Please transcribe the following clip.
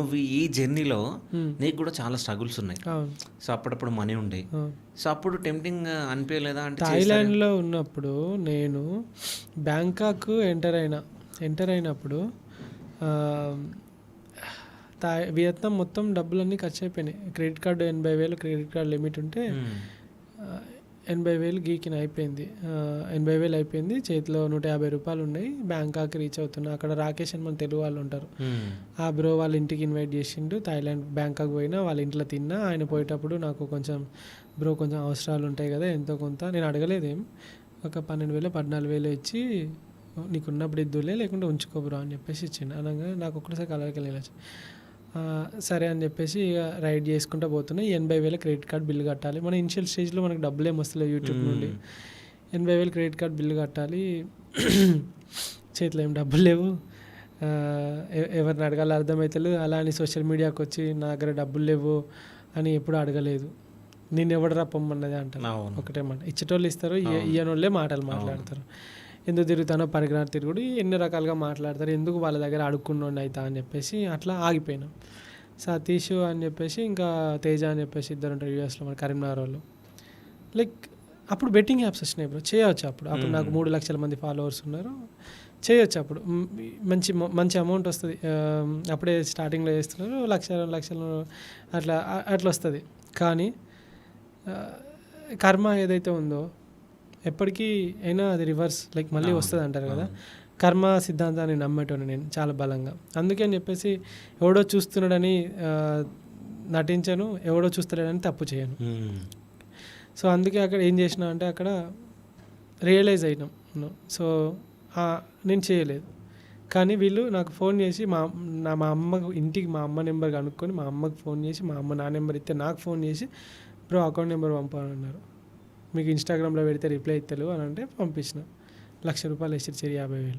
నువ్వు ఈ జర్నీలో హ్మ్. నీకు కూడా చాలా స్ట్రగుల్స్ ఉన్నాయి. అవును. సో, అప్పుడప్పుడు మనీ ఉండేయి. అవును. సో, అప్పుడు టెంప్టింగ్ అనిపియలేదా? అంటే చేస్తారే థాయిలాండ్‌లో ఉన్నప్పుడు నేను బ్యాంకాక్ ఎంటర్ అయినప్పుడు ఆహ్, వియత్నాం మొత్తం డబ్బులన్నీ ఖర్చయిపోయినాయి. Credit card 80,000 credit card limit ఉంటే హ్మ్. 80,000 గీకిన అయిపోయింది. 80,000 అయిపోయింది. చేతిలో ₹150 ఉన్నాయి. బ్యాంకాక్ రీచ్ అవుతున్నా. అక్కడ రాకేష్ అని మన తెలుగు వాళ్ళు ఉంటారు. హ్మ్. ఆ బ్రో వాళ్ళ ఇంటికి ఇన్వైట్ చేసిండు. థాయిలాండ్ బ్యాంకాక్ పోయినా వాళ్ళ ఇంట్లో తిన్నా. ఆయన పోయేటప్పుడు నాకు కొంచెం బ్రో కొంచెం అవసరాలు ఉంటాయి కదా, ఎంతో కొంత నేను అడగలేదేం, ఒక 12,000 14,000 ఇచ్చి నీకున్నప్పుడు ఇద్దులే లేకుంటే ఉంచుకో బ్రో అని చెప్పేసి ఇచ్చిండు. అనగా నాకు ఒక్కసారి కలర్కి వెళ్ళచ్చు. సరే అని చెప్పేసి ఇక రైడ్ చేసుకుంటూ పోతున్నా. 80,000 క్రెడిట్ కార్డ్ బిల్లు కట్టాలి. మన ఇనిషియల్ స్టేజ్లో మనకు డబ్బులు ఏమి వస్తలేవు యూట్యూబ్ నుండి. 80,000 క్రెడిట్ కార్డ్ బిల్లు కట్టాలి. చేతిలో ఏం డబ్బులు లేవు. ఎవరిని అడగాలో అర్థమవుతలేదు. అలా అని సోషల్ మీడియాకి వచ్చి నా దగ్గర డబ్బులు లేవు అని ఎప్పుడు అడగలేదు. నేను ఎవడరా పొమ్మన్నది అంటారు. ఒకటే మాట, ఇచ్చేటోళ్ళు ఇస్తారు, ఇయ్యనోళ్ళే మాటలు మాట్లాడతారు. ఎందుకు తిరుగుతానో పరిగ్రహాలు తిరుగుడు ఎన్ని రకాలుగా మాట్లాడతారు, ఎందుకు వాళ్ళ దగ్గర అడుక్కున్నోండి అవుతా అని చెప్పేసి అట్లా ఆగిపోయినాం. సతీష్ అని చెప్పేసి ఇంకా తేజ అని చెప్పేసి ఇద్దరు ఉంటారు యూఎస్లో, మన కరీంనగర్ వాళ్ళు. లైక్ అప్పుడు బెట్టింగ్ యాప్స్ వచ్చినాయి బ్రో, చేయవచ్చు. అప్పుడు నాకు 3 లక్షల మంది ఫాలోవర్స్ ఉన్నారు, చేయొచ్చు. అప్పుడు మంచి మంచి అమౌంట్ వస్తుంది. అప్పుడే స్టార్టింగ్లో చేస్తున్నారు, 1,00,000 2 లక్షలు అట్లా అట్లా వస్తుంది. కానీ కర్మ ఏదైతే ఉందో ఎప్పటికీ అయినా అది రివర్స్ లైక్ మళ్ళీ వస్తుంది అంటారు కదా. కర్మ సిద్ధాంతాన్ని నమ్మేటోని నేను చాలా బలంగా. అందుకే అని చెప్పేసి ఎవడో చూస్తున్నాడని నటించను, ఎవడో చూస్తలేడని తప్పు చేయను. సో అందుకే అక్కడ ఏం చేసిన అంటే అక్కడ రియలైజ్ అయినాం. సో నేను చేయలేదు. కానీ వీళ్ళు నాకు ఫోన్ చేసి మా అమ్మ ఇంటికి మా అమ్మ నెంబర్ కనుక్కొని మా అమ్మకి ఫోన్ చేసి, మా అమ్మ నా నెంబర్ ఇస్తే నాకు ఫోన్ చేసి బ్రో అకౌంట్ నెంబర్ పంపాలన్నారు. మీకు ఇన్స్టాగ్రామ్లో పెడితే రిప్లై ఇస్తలేవు అని అంటే పంపించిన. ₹1,00,000 వేసి 50,000.